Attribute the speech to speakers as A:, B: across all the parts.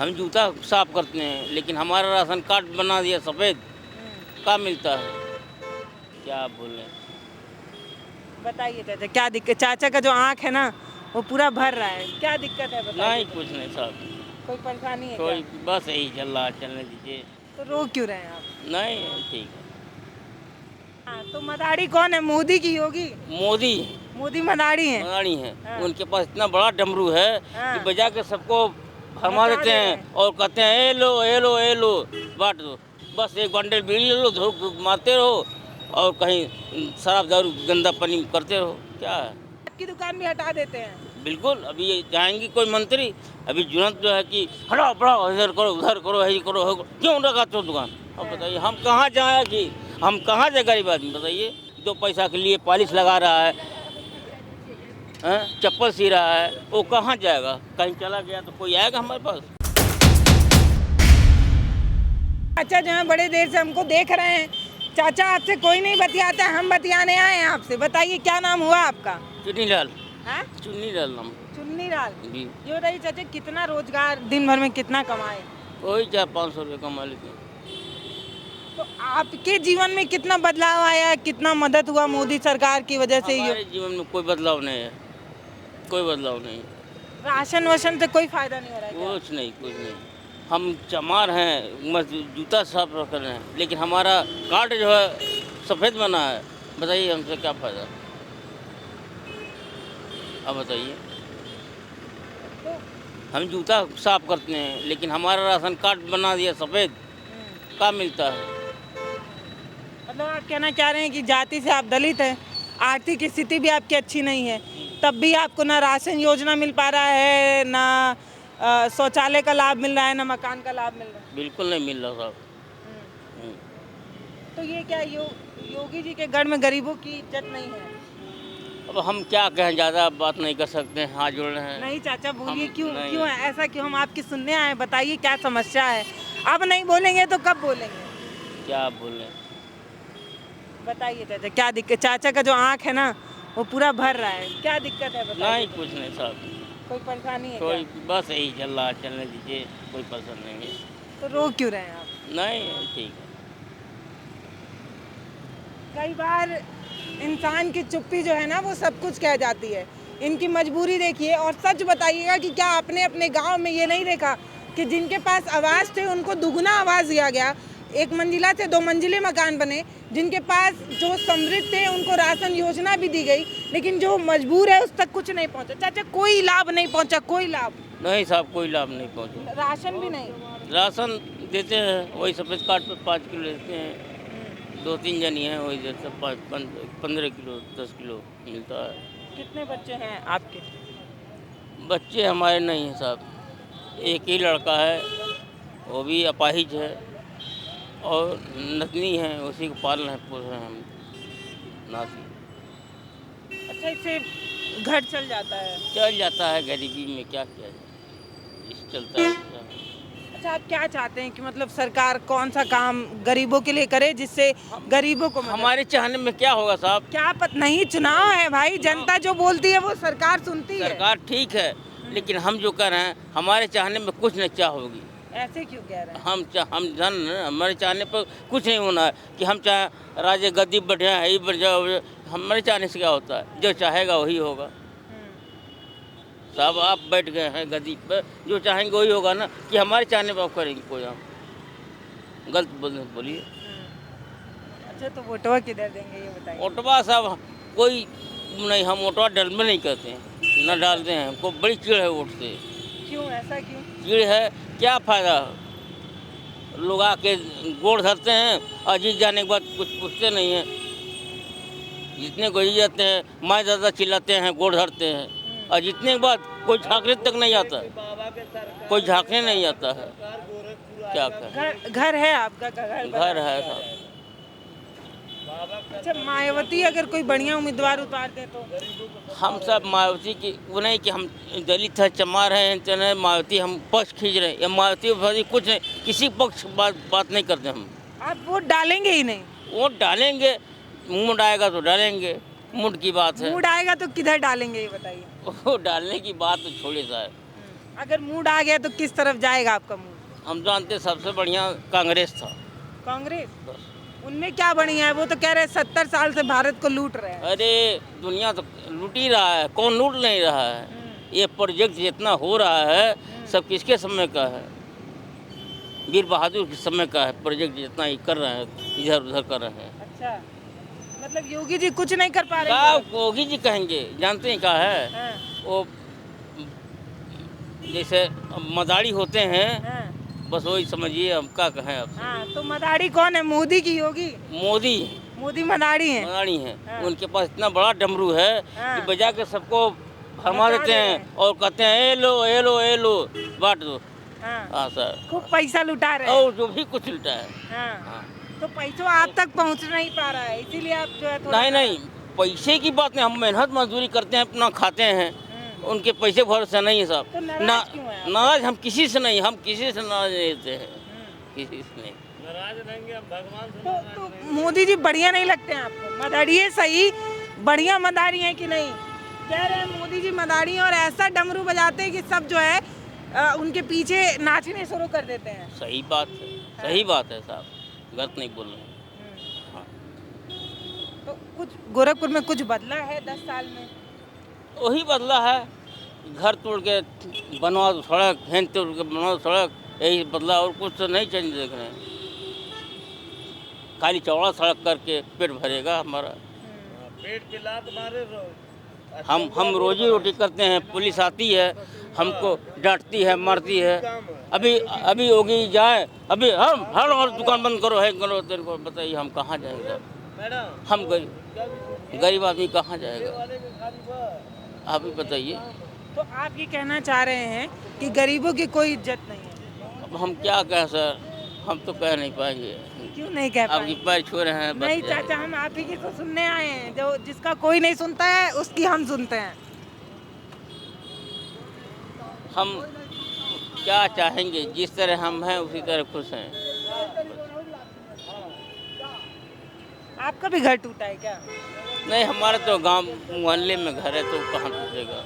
A: हम जूता साफ करते हैं, लेकिन हमारा राशन कार्ड बना दिया सफ़ेद। क्या मिलता है? क्या बोलें?
B: बताइए चाचा क्या दिक्कत, चाचा का जो आँख है ना वो पूरा भर रहा है, क्या दिक्कत है बताइए।
A: नहीं, कुछ नहीं साहब,
B: कोई परेशानी है
A: कोई
B: क्या?
A: बस यही चल रहा है, चलने दीजिए।
B: तो रो क्यों रहे हैं आप?
A: नहीं, ठीक है।
B: हाँ, तो मदारी कौन है, मोदी की योगी?
A: मोदी
B: मोदी मदारी है।
A: मनानी है,
B: हाँ।
A: उनके पास इतना बड़ा डमरू है
B: हाँ।
A: कि बजा के सबको भरमा
B: नचा
A: देते
B: दे रहे
A: हैं
B: हैं।
A: और कहते हैं ए लो ए लो ए लो, बांट दो। बस एक बंडल बीड़ी ले लो, धूप मारते रहो और कहीं शराब दारू गंदा पानी करते रहो। क्या है?
B: आपकी दुकान भी हटा देते हैं।
A: बिल्कुल, अभी ये जाएंगी कोई मंत्री, अभी जुनत जो है कि हटाओ बढ़ाओ, इधर करो उधर करो, यही करो वो करो। क्यों लगाते हो दुकान? अब बताइए हम कहाँ जाए कि हम कहाँ जाए गरीब आदमी? बताइए, 2 पैसा के लिए पॉलिश लगा रहा है, चप्पल सी रहा है, वो कहाँ जाएगा? कहीं चला गया तो कोई आएगा हमारे पास?
B: चाचा जो है बड़े देर से हमको देख रहे हैं। चाचा आपसे कोई नहीं बतियाता, हम बतियाने आए हैं आपसे। बताइए क्या नाम हुआ आपका?
A: चुन्नी लाल,
B: हाँ?
A: चुन्नी लाल नाम।
B: चुन्नी लाल
A: जी,
B: ये बताइए चाचा कितना रोजगार दिन भर में कितना कमाए?
A: वही 400-500 रुपये कमा लेते हैं।
B: तो आपके जीवन में कितना बदलाव आया, कितना मदद हुआ मोदी सरकार की वजह से?
A: हमारे जीवन में कोई बदलाव नहीं है, कोई बदलाव नहीं,
B: राशन वाशन से कोई फायदा नहीं हो रहा है क्या?
A: कुछ नहीं, कुछ नहीं। हम चमार हैं, मस्त जूता साफ रख रहे हैं, लेकिन हमारा कार्ड जो है सफ़ेद बना है। बताइए हमसे क्या फ़ायदा? अब बताइए,
B: तो
A: हम जूता साफ करते हैं, लेकिन हमारा राशन कार्ड बना दिया सफ़ेद। क्या मिलता है?
B: मतलब आप कहना चाह रहे हैं कि जाति से आप दलित हैं, आर्थिक स्थिति भी आपकी अच्छी नहीं है, तब भी आपको ना राशन योजना मिल पा रहा है, ना शौचालय का लाभ मिल रहा है, ना मकान का लाभ मिल रहा है।
A: बिल्कुल नहीं मिल रहा साहब। हम्म।
B: तो ये क्या योगी जी के गढ़ में गरीबों की इज्जत नहीं है?
A: अब हम क्या कहें, ज़्यादा बात नहीं कर सकते हैं, हाथ जोड़ रहे हैं।
B: नहीं चाचा बोलिए,
A: हम
B: क्यों
A: नहीं।
B: क्यों है ऐसा, क्यों? हम आपकी सुनने आए, बताइए क्या समस्या है। अब नहीं बोलेंगे तो कब बोलेंगे?
A: क्या बोलें?
B: बताइए चाचा क्या दिक्कत, चाचा का जो आँख है ना वो पूरा भर रहा है, क्या दिक्कत है बताइए।
A: नहीं, कुछ नहीं साहब,
B: कोई परेशानी है
A: कोई
B: क्या?
A: बस यही चल रहा है, चलने दीजिए, कोई पसंद नहीं है।
B: तो रो क्यों रहे हैं आप?
A: नहीं, ठीक है।
B: कई बार इंसान की चुप्पी जो है ना वो सब कुछ कह जाती है। इनकी मजबूरी देखिए, और सच बताइएगा कि क्या आपने अपने गांव में ये नहीं देखा कि जिनके पास आवाज़ थे उनको दुगना आवाज़ दिया गया, 1 मंजिला से 2 मंजिले मकान बने, जिनके पास जो समृद्ध थे उनको राशन योजना भी दी गई, लेकिन जो मजबूर है उस तक कुछ नहीं पहुंचा। चाचा कोई लाभ नहीं पहुंचा, कोई लाभ?
A: नहीं साहब, कोई लाभ नहीं पहुँचा।
B: राशन भी नहीं?
A: राशन देते हैं, वही सफ़ेद कार्ड पे 5 किलो देते हैं, 2-3 जनी हैं, वही देते हैं 15 किलो 10 किलो मिलता है।
B: कितने बच्चे हैं आपके?
A: बच्चे हमारे नहीं हैं साहब, एक ही लड़का है, वो भी अपाहिज है, और नतनी है, उसी को पाल रहे पोस रहे हैं हम, नाती।
B: अच्छा, इससे घर चल जाता है?
A: चल जाता है, गरीबी में क्या किया जाए, इस चलता है।
B: अच्छा, आप क्या चाहते हैं कि मतलब सरकार कौन सा काम गरीबों के लिए करे जिससे गरीबों को मदद?
A: हमारे चाहने में क्या होगा साहब?
B: क्या नहीं, चुनाव है भाई, जनता जो बोलती है वो सरकार सुनती है।
A: सरकार ठीक है, लेकिन हम जो कर रहे हैं, हमारे चाहने में कुछ नहीं चाह होगी।
B: ऐसे क्यों कह रहे हैं?
A: हम जन हमारे चाहने पर कुछ नहीं होना है कि हम चाहे राज्य गद्दी बढ़ जाए, ही बढ़ जाए, हमारे चाहने से क्या होता है? जो चाहेगा वही होगा साहब। आप बैठ गए हैं गद्दी पर, जो चाहेंगे वही होगा ना, कि हमारे चाहने पर आप करेंगे कोई? हम गलत बोलिए।
B: अच्छा, तो वोटवा किधर देंगे ये बताइए।
A: ओटवा साहब कोई नहीं, हम ओटवा डल में नहीं करते हैं, न डालते हैं, हमको बड़ी चिड़ है वोट से।
B: क्यों, ऐसा क्यों?
A: चिड़ है, क्या फ़ायदा? लोग आके गोड़ धरते हैं और जीत जाने के बाद कुछ पूछते नहीं हैं। जितने को जीत जाते हैं, माँ दादा चिल्लाते हैं, गोड़ धरते हैं, और जीतने के बाद कोई झांकने तक नहीं आता, कोई झांकने नहीं आता है। क्या करें?
B: घर है आपका?
A: घर है साहब।
B: अच्छा, मायावती अगर कोई बढ़िया उम्मीदवार उतार दे तो?
A: हम सब मायावती की वो नहीं कि हम दलित है, चमार हैं, चने मायावती हम पक्ष खींच रहे हैं, या मायावती कुछ नहीं, किसी पक्ष बात नहीं करते हम।
B: आप वोट डालेंगे ही नहीं?
A: वोट डालेंगे, मूड आएगा तो डालेंगे, मूड की बात है।
B: मूड आएगा तो किधर डालेंगे ये बताइए।
A: वो डालने की बात तो छोड़िए साहब।
B: अगर मूड आ गया तो किस तरफ जाएगा आपका मूड?
A: हम जानते सबसे बढ़िया कांग्रेस था।
B: कांग्रेस? उनमें क्या बढ़िया है? वो तो कह रहे हैं 70 साल से भारत को लूट रहे हैं।
A: अरे दुनिया तो लूट ही रहा है, कौन लूट नहीं रहा है। ये प्रोजेक्ट जितना हो रहा है सब किसके समय का है? वीर बहादुर के समय का है। प्रोजेक्ट जितना ही कर रहे हैं इधर उधर कर रहे हैं।
B: अच्छा, मतलब योगी जी कुछ नहीं कर पा रहे
A: क्या
B: हैं?
A: योगी जी कहेंगे, जानते हैं क्या है?
B: हाँ,
A: वो जैसे मदारी होते हैं,
B: हाँ,
A: बस वही समझिए, हम क्या कहें आपसे।
B: हाँ, तो मदारी कौन है? मोदी की योगी?
A: मोदी
B: मोदी मदारी है।
A: मदारी हैं।
B: हाँ।
A: उनके पास इतना बड़ा डमरू है
B: हाँ।
A: कि बजा के सबको भरमा
B: बचा
A: देते
B: दे
A: हैं
B: रहे
A: और कहते हैं ए लो ए लो ए लो बांट दो।
B: हाँ,
A: हाँ सर,
B: खूब पैसा लुटा रहे हैं।
A: और जो भी कुछ उल्टा है।
B: हाँ,
A: हाँ।
B: तो पैसों आप तक पहुंच नहीं पा रहा है, इसीलिए आप जो है थोड़ा
A: नहीं नहीं, पैसे की बात नहीं, हम मेहनत मजदूरी करते हैं, अपना खाते हैं, उनके पैसे भरोसे नहीं है साहब।
B: तो नाराज क्यों हैं आप?
A: नाराज हम किसी से नहीं, हम किसी से नाराज नहीं रहते हैं, किसी से नहीं।
B: तो मोदी जी बढ़िया नहीं लगते हैं आपको? मदारी सही बढ़िया मदारी है कि नहीं? कह रहे हैं मोदी जी मदारी हैं और ऐसा डमरू बजाते हैं कि सब जो है उनके पीछे नाचने शुरू कर देते हैं।
A: सही बात है, सही बात है साहब, गलत नहीं बोल रहे हैं। हाँ।
B: तो कुछ गोरखपुर में कुछ बदला है 10 साल में?
A: वही बदला है, घर तोड़ के बनवा दो सड़क, हेन तोड़ के बनवा दो सड़क, यही बदला, और कुछ तो नहीं चेंज देख रहे हैं। खाली चौड़ा सड़क करके पेट भरेगा हमारा।
C: पेट पे लात मारे
A: हम रोजी रोटी करते हैं, पुलिस आती है हमको डांटती है, मारती है। अभी योगी जाए, अभी हम हर और दुकान बंद करो है करो, तेरे को बताइए हम कहाँ जाएगा? हम गरीब आदमी कहाँ जाएगा? आप ही बताइए।
B: तो आप ये कहना चाह रहे हैं कि गरीबों की कोई इज्जत नहीं है?
A: अब हम क्या कहें सर, हम तो कह नहीं पाएंगे।
B: क्यों नहीं कह
A: आपकी
B: पाएंगे?
A: पैर छू रहे हैं, बस
B: नहीं
A: जाइए।
B: चाचा, हम आप ही की तो सुनने आए हैं, जो जिसका कोई नहीं सुनता है उसकी हम सुनते हैं।
A: हम क्या चाहेंगे, जिस तरह हम हैं उसी तरह खुश हैं।
B: आपका भी घर टूटा है क्या?
A: नहीं, हमारा तो गांव मोहल्ले में घर है, तो कहाँ टूटेगा।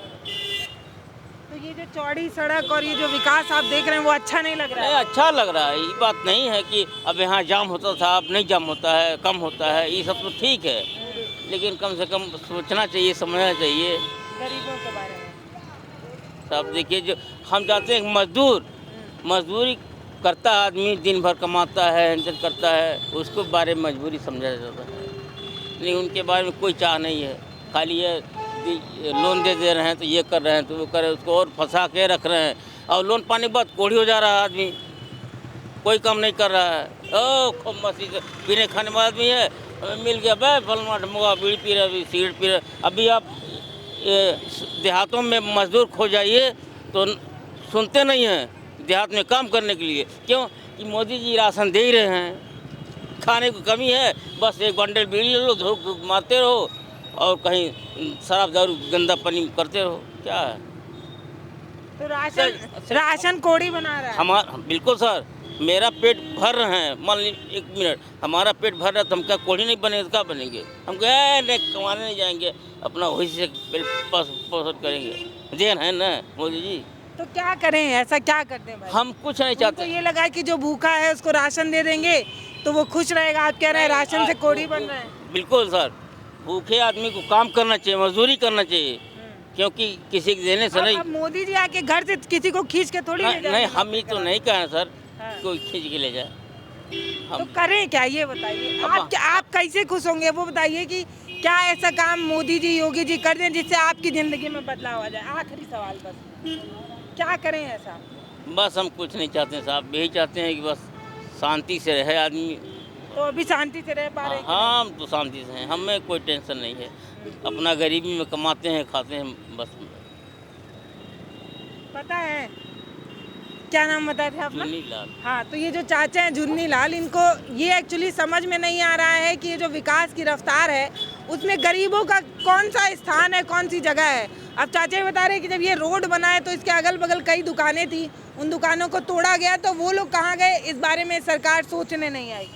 B: तो ये जो चौड़ी सड़क और ये जो विकास आप देख रहे हैं वो अच्छा नहीं लग रहा
A: नहीं,
B: है?
A: अच्छा लग रहा है। ये बात नहीं है कि अब यहाँ जाम होता था, अब नहीं जाम होता है, कम होता है, ये सब तो ठीक है, लेकिन कम से कम सोचना चाहिए, समझना चाहिए।
B: गरीबों के बारे में
A: साहब देखिए, जो हम जाते हैं मजदूरी करता है आदमी, दिन भर कमाता है, इंतजार करता है, उसको बारे में मजबूरी समझा जाता है, लेकिन उनके बारे में कोई चाह नहीं है। खाली ये लोन दे रहे हैं तो ये कर रहे हैं तो वो कर रहे हैं, उसको और फंसा के रख रहे हैं, और लोन पाने के बाद कोढ़ी हो जा रहा है आदमी, कोई काम नहीं कर रहा है। ओ खूब मस्ती से पीने खाने वाला आदमी है, मिल गया भाई फलमा ढमगा, बीड़ी पी रहे, सिगरेट पी रहे। अभी आप देहातों में मजदूर खो जाइए तो सुनते नहीं हैं देहात में काम करने के लिए। क्यों कि मोदी जी राशन दे ही रहे हैं, खाने की कमी है, बस एक बंडल बीड़ी ले लो, धूप मारते रहो और कहीं शराब दारू गंदा पानी करते रहो। क्या है?
B: तो राशन कोड़ी बना रहा है।
A: हमारा बिल्कुल सर, मेरा पेट भर रहे हैं, मान लीजिए 1 मिनट, हमारा पेट भर रहा है तो हम क्या कोढ़ी नहीं बनेगा तो क्या बनेंगे? हम क्या नहीं कमाने नहीं जाएंगे, अपना वही से पोषण करेंगे। देन है ना मोदी जी।
B: तो क्या करें, ऐसा क्या कर दें भाई?
A: हम कुछ नहीं
B: तो
A: चाहते।
B: ये लगा कि जो भूखा है उसको राशन दे देंगे तो वो खुश रहेगा। आप कह रहे हैं राशन से कोड़ी बन रहे हैं।
A: बिल्कुल सर, भूखे आदमी को काम करना चाहिए, मजदूरी करना चाहिए, क्योंकि किसी के देने से नहीं।
B: अब मोदी जी आके घर से किसी को खींच के थोड़ी ले
A: नहीं,
B: जाएंगे।
A: हम ये तो नहीं कहें सर
B: हाँ।
A: कोई खींच के ले जाए।
B: तो करें क्या, ये बताइए। आप कैसे खुश होंगे वो बताइए कि क्या ऐसा काम मोदी जी योगी जी कर दें जिससे आपकी ज़िंदगी में बदलाव आ जाए? आखिरी सवाल बस, क्या करें ऐसा?
A: बस हम कुछ नहीं चाहते साहब, यही चाहते हैं कि बस शांति से रहे आदमी।
B: तो अभी शांति से रह पा रहे हैं?
A: हाँ, हम तो शांति से हैं, हमें कोई टेंशन नहीं है, अपना गरीबी में कमाते हैं, खाते हैं, बस।
B: पता है क्या नाम बताए थे आपने?
A: चुन्नी लाल।
B: हाँ, तो ये जो चाचा हैं झुन्नी लाल, इनको ये एक्चुअली समझ में नहीं आ रहा है कि ये जो विकास की रफ्तार है उसमें गरीबों का कौन सा स्थान है, कौन सी जगह है। अब चाचा ये बता रहे हैं कि जब ये रोड बना है तो इसके अगल बगल कई दुकानें थी, उन दुकानों को तोड़ा गया, तो वो लोग कहाँ गए इस बारे में सरकार सोचने नहीं आई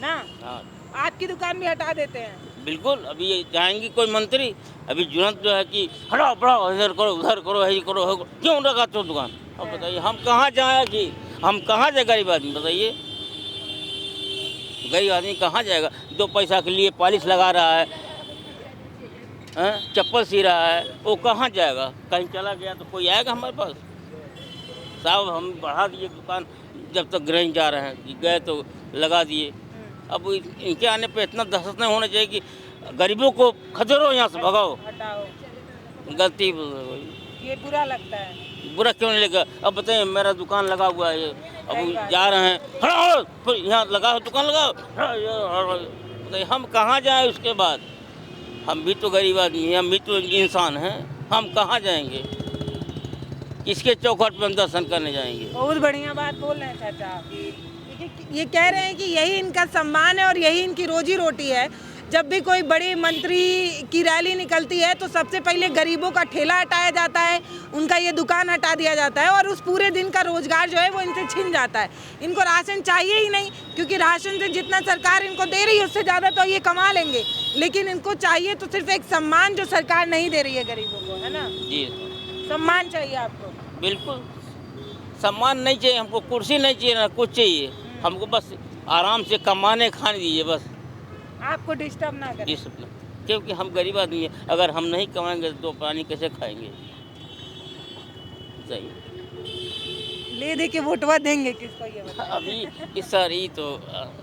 B: ना।
A: हाँ
B: आपकी दुकान भी हटा देते हैं।
A: बिल्कुल, अभी ये जाएंगे कोई मंत्री, अभी जुनत जो है कि हटाओ बढ़ाओ, इधर करो उधर करो, यही करो, क्यों लगाते हो दुकान? अब बताइए हम कहाँ जाए कि हम कहाँ जाए गरीब आदमी बताइए। गरीब आदमी कहाँ जाएगा? 2 पैसा के लिए पॉलिश लगा रहा है, चप्पल सी रहा है, वो कहाँ जाएगा? कहीं चला गया तो कोई आएगा हमारे पास? साहब हम बढ़ा दिए दुकान, जब तक ग्रहण जा रहे हैं कि गए तो लगा दिए। अब इनके आने पे इतना दहशत नहीं होना चाहिए कि गरीबों को खदेड़ो, यहाँ से भगाओ।
B: हटाओ,
A: गलती
B: ये बुरा लगता है।
A: बुरा क्यों नहीं लगा? अब बताइए मेरा दुकान लगा हुआ है, अब जा रहे हैं, फिर यहाँ लगा दुकान लगाओ, बताइए हम कहाँ जाएँ? उसके बाद हम भी तो गरीब आदमी हैं, हम भी तो इंसान हैं, हम कहाँ जाएंगे? किसके चौखट पर हम दर्शन करने जाएंगे?
B: बहुत बढ़िया बात बोल रहे हैं चाचा आप। ये कह रहे हैं कि यही इनका सम्मान है और यही इनकी रोजी रोटी है। जब भी कोई बड़ी मंत्री की रैली निकलती है तो सबसे पहले गरीबों का ठेला हटाया जाता है, उनका ये दुकान हटा दिया जाता है और उस पूरे दिन का रोजगार जो है वो इनसे छिन जाता है। इनको राशन चाहिए ही नहीं, क्योंकि राशन से जितना सरकार इनको दे रही है उससे ज़्यादा तो ये कमा लेंगे, लेकिन इनको चाहिए तो सिर्फ एक सम्मान जो सरकार नहीं दे रही है गरीबों को, है ना?
A: जी
B: सम्मान चाहिए आपको।
A: बिल्कुल, सम्मान नहीं चाहिए हमको, कुर्सी नहीं चाहिए, ना कुछ चाहिए हमको, बस आराम से कमाने खाने दीजिए बस।
B: आपको डिस्टर्ब ना करें।
A: डिसिप्लिन, क्योंकि हम गरीब आदमी हैं, अगर हम नहीं कमाएंगे तो पानी कैसे खाएंगे? सही
B: ले दे के वोटवा देंगे किसको ये बताइए?
A: अभी इस साल ही तो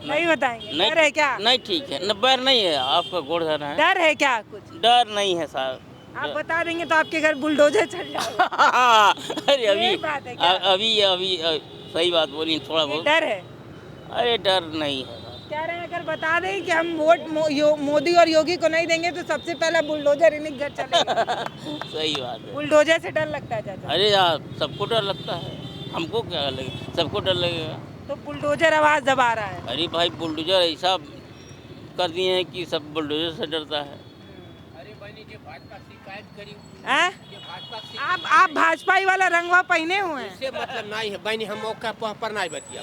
B: नहीं बताएंगे। डर है क्या?
A: नहीं ठीक है, न डर नहीं है, आपका गोड़ धरना है।
B: डर है क्या? कुछ
A: डर नहीं है साहब।
B: आप बता देंगे तो आपके घर बुलडोजर चल जाएगा।
A: अरे
B: यही बात है क्या?
A: अभी सही बात बोली, थोड़ा
B: ये
A: बहुत
B: डर है।
A: अरे डर नहीं है।
B: कह रहे हैं अगर बता दें कि हम वोट मोदी और योगी को नहीं देंगे तो सबसे पहला बुलडोजर इन्हीं के घर चलेगा।
A: सही बात है।
B: बुलडोजर से डर लगता है चाचा?
A: अरे यार सबको डर लगता है, हमको क्या लगेगा? सबको डर लगेगा।
B: तो बुलडोजर आवाज दबा रहा है।
A: अरे भाई बुलडोजर ऐसा कर दिए हैं कि सब बुलडोजर से डरता है।
B: हैं? आप भाजपाई वाला रंगवा पहने हुए हैं।
D: इससे मतलब नहीं है बहनी, हम मौका पर नहीं बतिया।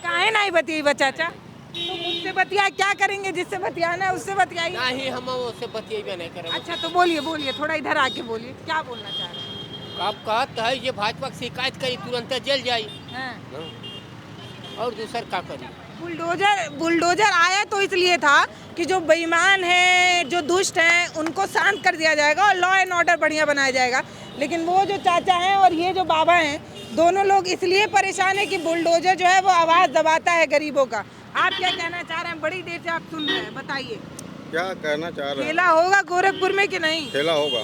B: काहे नहीं बतियाई चाचा? तो मुझसे बतिया, क्या करेंगे? जिससे बतियाना है उससे बतियाइए।
D: नहीं हम उससे बतिया नहीं करेंगे।
B: अच्छा तो बोलिए बोलिए, थोड़ा इधर आके बोलिए, क्या बोलना चाह रहे हैं?
D: आप कहते है ये भाजपा की शिकायत करी तुरंत जेल जाई
B: हैं?
D: और दूसर का करी?
B: बुलडोजर आया तो इसलिए था कि जो बेईमान हैं, जो दुष्ट हैं, उनको शांत कर दिया जाएगा और लॉ एंड ऑर्डर बढ़िया बनाया जाएगा। लेकिन वो जो चाचा हैं और ये जो बाबा हैं, दोनों लोग इसलिए परेशान हैं कि बुलडोजर जो है वो आवाज़ दबाता है गरीबों का। आप क्या कहना चाह रहे हैं? बड़ी देर से आप सुन रहे हैं, बताइए
E: क्या कहना चाह रहे हैं?
B: खेला होगा गोरखपुर में कि नहीं?
E: खेला होगा,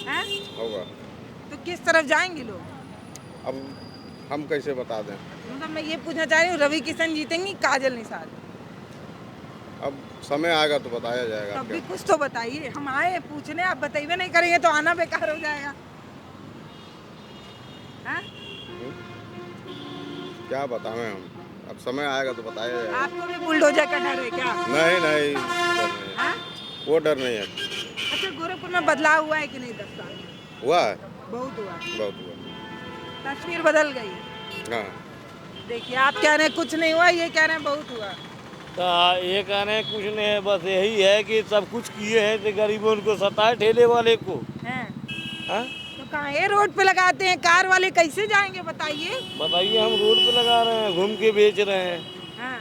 B: हैं?
E: होगा।
B: तो किस तरफ जाएंगे लोग?
E: अब हम कैसे बता दें?
B: मतलब मैं ये पूछना चाह रही हूँ, रवि किशन जीतेंगी, काजल निषाद?
E: अब समय आएगा तो बताया जाएगा।
B: तब भी कुछ तो बताइए। हम आए पूछने, आप बताइए नहीं करेंगे तो आना बेकार हो जाएगा। हैं?
E: क्या बताएं हम? अब समय आएगा तो बताया जाएगा।
B: आपको भी बुलडोजर का डर है क्या?
E: नहीं नहीं, डर नहीं है।
B: हाँ?
E: वो डर नहीं है।
B: अच्छा गोरखपुर में बदलाव हुआ है कि नहीं? 10 साल में
E: हुआ है,
B: बहुत हुआ,
E: बहुत हुआ।
B: तस्वीर बदल गई।
E: हाँ,
B: देखिए आप कह रहे हैं कुछ नहीं हुआ, ये कह रहे हैं बहुत हुआ।
C: तो ये कहने कुछ नहीं है, बस यही है कि सब कुछ किए हैं तो गरीबों को सताए ठेले वाले को।
B: हैं?
C: हाँ?
B: तो काहे रोड पे लगाते हैं? कार वाले कैसे जाएंगे बताइए?
C: बताइए, हम रोड पे लगा रहे हैं, घूम के बेच रहे हैं।
B: हाँ,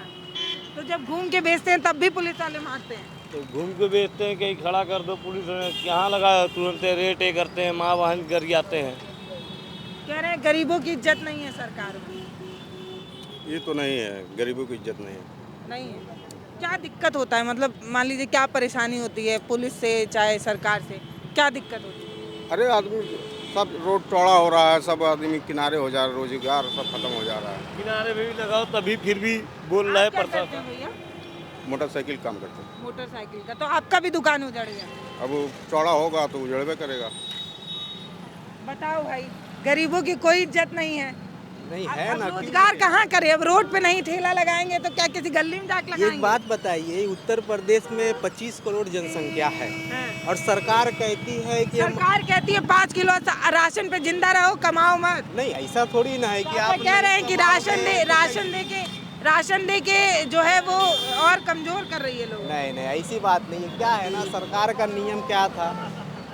B: तो जब घूम के बेचते हैं तब भी पुलिस वाले मारते हैं।
C: तो घूम के बेचते हैं, कहीं खड़ा कर दो पुलिस ने, कहाँ लगाया, तुरंत रेट करते हैं, माँ बहन कर जाते हैं।
B: कह रहे हैं गरीबों की इज्जत नहीं है सरकार में।
E: ये तो नहीं है, गरीबों की इज्जत नहीं है।
B: नहीं है? क्या दिक्कत होता है? मतलब मान लीजिए क्या परेशानी होती है पुलिस से चाहे सरकार से, क्या दिक्कत होती है?
E: अरे आदमी सब रोड चौड़ा हो रहा है, सब आदमी किनारे हो जा रहा है, रोजगार सब खत्म हो जा रहा है।
C: किनारे भी लगाओ तभी फिर भी बोल रहा है
B: आप क्या करते हैं
C: प्रशासन।
B: भैया?
E: मोटरसाइकिल काम करते हैं।
B: मोटरसाइकिल का। तो आपका भी दुकान उजड़ गया।
E: अब वो चौड़ा होगा तो उजड़बे करेगा।
B: बताओ भाई, गरीबों की कोई इज्जत नहीं है।
F: नहीं
B: अब
F: है ना।
B: रोजगार कहाँ करे? अब रोड पे नहीं ठेला लगाएंगे तो क्या किसी गली में जाके लगाएंगे?
F: एक बात बताइए, उत्तर प्रदेश में 25 करोड़ जनसंख्या है
B: हाँ।
F: और सरकार कहती है कि हम
B: सरकार कहती है 5 किलो राशन पे जिंदा रहो, कमाओ मत।
F: नहीं, ऐसा थोड़ी ना है कि
B: आप
F: आप
B: कह रहे हैं कि राशन दे के जो है वो और कमजोर कर रही है लोग।
F: नहीं नहीं, ऐसी बात नहीं है। क्या है ना, सरकार का नियम क्या था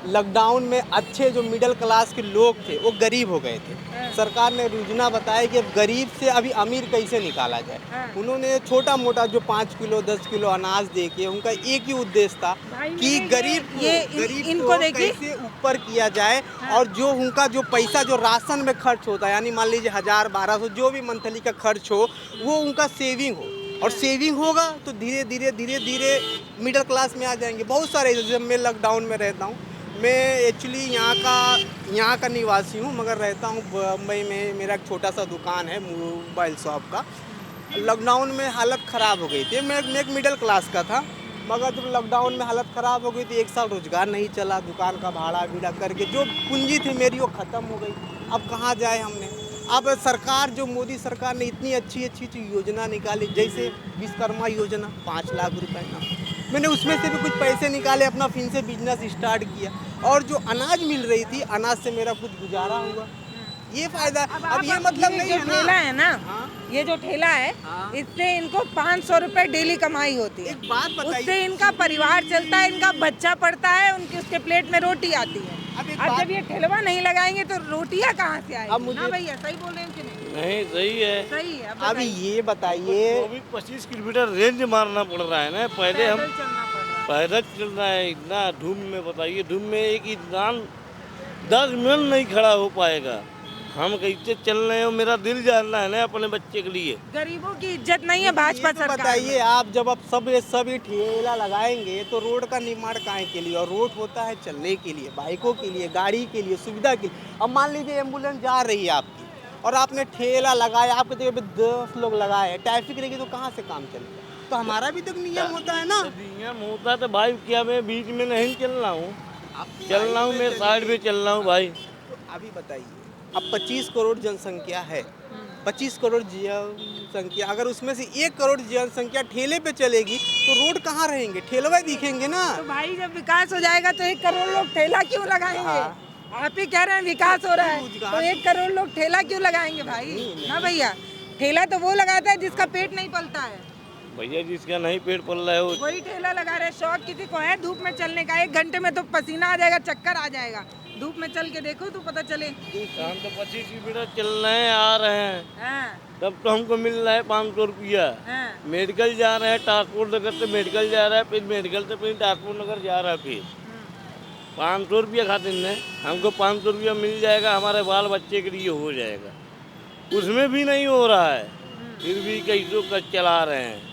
F: लॉकडाउन में अच्छे जो मिडिल क्लास के लोग थे वो गरीब हो गए थे। सरकार ने योजना बताई कि अब गरीब से अभी अमीर कैसे निकाला जाए। उन्होंने छोटा मोटा जो 5 किलो 10 किलो अनाज दे के उनका एक ही उद्देश्य था कि गरीब
B: इनको
F: को कैसे ऊपर किया जाए और जो उनका जो पैसा जो राशन में खर्च होता है, यानी मान लीजिए 1000-1200 जो भी मंथली का खर्च हो, वो उनका सेविंग हो, और सेविंग होगा तो धीरे धीरे मिडिल क्लास में आ जाएंगे। बहुत सारे, जैसे मैं लॉकडाउन में रहता हूँ, मैं एक्चुअली यहाँ का निवासी हूँ, मगर रहता हूँ मुंबई में। मेरा एक छोटा सा दुकान है मोबाइल शॉप का। लॉकडाउन में हालत ख़राब हो गई थी। मैं एक मिडिल क्लास का था, मगर जब लॉकडाउन में हालत ख़राब हो गई थी, 1 साल रोज़गार नहीं चला, दुकान का भाड़ा करके जो पूंजी थी मेरी वो ख़त्म हो गई। अब कहाँ जाए हमने। अब सरकार, जो मोदी सरकार ने इतनी अच्छी योजना निकाली, जैसे विश्वकर्मा योजना 5 लाख रुपए का, मैंने उसमें से भी कुछ पैसे निकाले, अपना फिर से बिजनेस स्टार्ट किया, और जो अनाज मिल रही थी, अनाज से मेरा कुछ गुजारा हुआ। ये फायदा। अब ये मतलब नहीं है ना,
B: ठेला है ना, ये जो ठेला है, इससे इनको 500 रुपए डेली कमाई होती है।
F: एक बात बताइए,
B: उससे इनका परिवार चलता है, इनका बच्चा पढ़ता है, उनके उसके प्लेट में रोटी आती है। अब जब ये ठेलवा नहीं लगाएंगे तो रोटियां कहाँ से आएंगी?
F: अब मुझे,
B: ना भैया, सही बोल रहे हैं कि नहीं?
C: नहीं, सही है।
B: सही है।
F: अब ये बताइए,
C: 24-25 किलोमीटर रेंज मारना पड़ रहा है ना। पहले हम
B: पैदल चलना पड़ रहा है।
C: पैदल चल रहा है, इतना धूप में। बताइए, धूप में एक इंसान 10 मिनट नहीं खड़ा हो पाएगा। हम कैसे चल रहे हो, मेरा दिल जानना है ना अपने बच्चे के लिए।
B: गरीबों की इज्जत नहीं है भाजपा सरकार।
F: बताइए आप, जब आप सब ठेला लगाएंगे तो रोड का निर्माण काहे के लिए? और रोड होता है चलने के लिए, बाइकों के लिए, गाड़ी के लिए, सुविधा के लिए। अब मान लीजिए एम्बुलेंस जा रही है आपकी, और आपने ठेला लगाया, आपके जगह पे 10 लोग लगाए, ट्रैफिक रहेगी तो कहाँ से काम चलेगा? तो हमारा भी तो नियम होता है ना।
C: नियम होता है तो भाई, क्या मैं बीच में नहीं चल रहा हूँ? चल रहा हूँ, मैं साइड में चल रहा हूँ भाई।
F: तो अभी बताइए, अब 25 करोड़ जनसंख्या है, 25 करोड़ जनसंख्या, अगर उसमें से 1 करोड़ जनसंख्या ठेले पे चलेगी तो रोड कहाँ रहेंगे? ठेलवा दिखेंगे ना।
B: तो भाई, जब विकास हो जाएगा तो 1 करोड़ लोग ठेला क्यों लगाएंगे? आप ही कह रहे हैं विकास हो रहा है, तो 1 करोड़ लोग ठेला क्यों लगाएंगे भाई? ना भैया, ठेला तो वो लगाता है जिसका पेट नहीं पलता है।
C: भैया, जिसका नहीं पेट पल रहा है
B: वही ठेला लगा रहे। शौक किसी को है धूप में चलने का? 1 घंटे में तो पसीना आ जाएगा, चक्कर आ जाएगा। धूप में चल के देखो तो पता चले।
C: हम तो 25 किलोमीटर चल रहे हैं, आ रहे हैं, तब तो हमको मिल रहा है 500 रुपया। मेडिकल जा रहे हैं, ट्रांसपोर्ट नगर से मेडिकल जा रहा है, फिर मेडिकल से फिर ट्रांसपोर्ट नगर जा रहा है, फिर 500 रुपया खातिर ने हमको 500 रुपया मिल जाएगा, हमारे बाल बच्चे के लिए हो जाएगा। उसमें भी नहीं हो रहा है, फिर भी कैसे चला रहे हैं।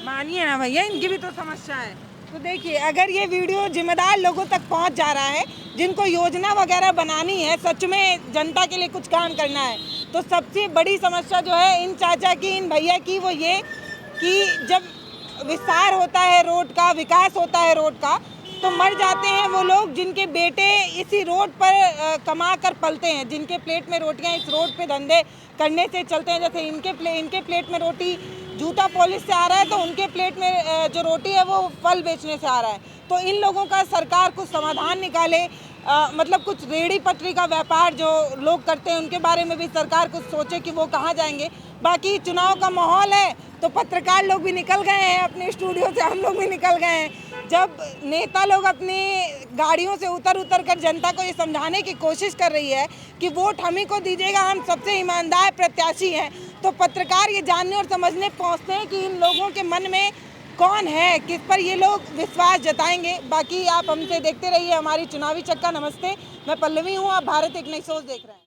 B: मानिए ना भैया, इनकी भी तो समस्या है। तो देखिए, अगर ये वीडियो जिम्मेदार लोगों तक पहुंच जा रहा है, जिनको योजना वगैरह बनानी है, सच में जनता के लिए कुछ काम करना है, तो सबसे बड़ी समस्या जो है इन चाचा की, इन भैया की, वो ये कि जब विस्तार होता है रोड का, विकास होता है रोड का, तो मर जाते हैं वो लोग जिनके बेटे इसी रोड पर कमा कर पलते हैं, जिनके प्लेट में रोटियां इस रोड पे धंधे करने से चलते हैं। जैसे इनके प्लेट में रोटी जूता पॉलिश से आ रहा है, तो उनके प्लेट में जो रोटी है वो फल बेचने से आ रहा है। तो इन लोगों का सरकार कुछ समाधान निकाले, मतलब कुछ रेहड़ी पटरी का व्यापार जो लोग करते हैं उनके बारे में भी सरकार कुछ सोचे कि वो कहाँ जाएंगे। बाकी चुनाव का माहौल है तो पत्रकार लोग भी निकल गए हैं अपने स्टूडियो से, हम लोग भी निकल गए हैं। जब नेता लोग अपनी गाड़ियों से उतर कर जनता को ये समझाने की कोशिश कर रही है कि वोट हम ही को दीजिएगा, हम सबसे ईमानदार प्रत्याशी हैं, तो पत्रकार ये जानने और समझने पहुंचते हैं कि इन लोगों के मन में कौन है, किस पर ये लोग विश्वास जताएंगे। बाकी आप हमसे देखते रहिए हमारी चुनावी चक्का। नमस्ते, मैं पल्लवी हूँ, आप भारत एक नई सोच देख रहे हैं।